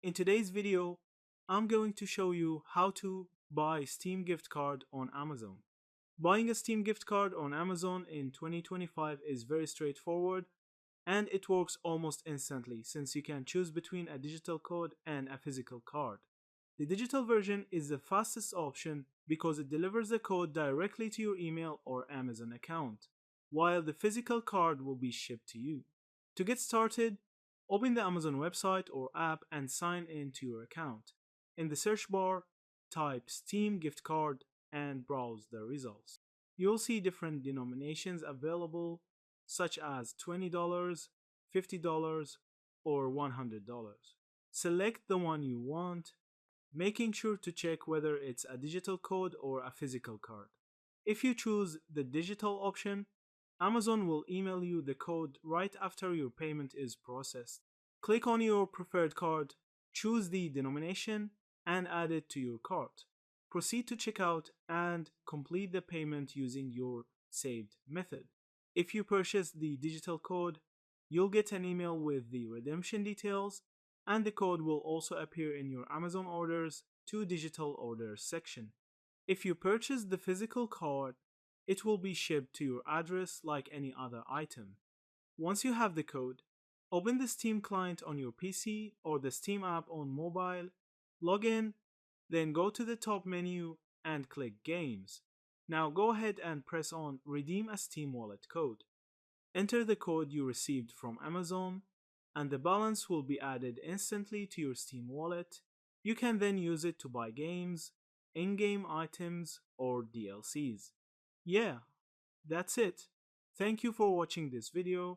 In today's video, I'm going to show you how to buy Steam gift card on Amazon. Buying a Steam gift card on Amazon in 2025 is very straightforward and it works almost instantly since you can choose between a digital code and a physical card. The digital version is the fastest option because it delivers the code directly to your email or Amazon account, while the physical card will be shipped to you. To get started, open the Amazon website or app and sign in to your account. In the search bar, type Steam gift card and browse the results. You'll see different denominations available, such as $20, $50, or $100. Select the one you want, making sure to check whether it's a digital code or a physical card. If you choose the digital option, Amazon will email you the code right after your payment is processed. Click on your preferred card, choose the denomination, and add it to your cart. Proceed to checkout and complete the payment using your saved method. If you purchase the digital code, you'll get an email with the redemption details, and the code will also appear in your Amazon orders to digital orders section. If you purchase the physical card, it will be shipped to your address like any other item. Once you have the code, open the Steam client on your PC or the Steam app on mobile, log in, then go to the top menu and click Games. Now go ahead and press on Redeem a Steam Wallet code. Enter the code you received from Amazon, and the balance will be added instantly to your Steam wallet. You can then use it to buy games, in-game items, or DLCs. Yeah, that's it. Thank you for watching this video.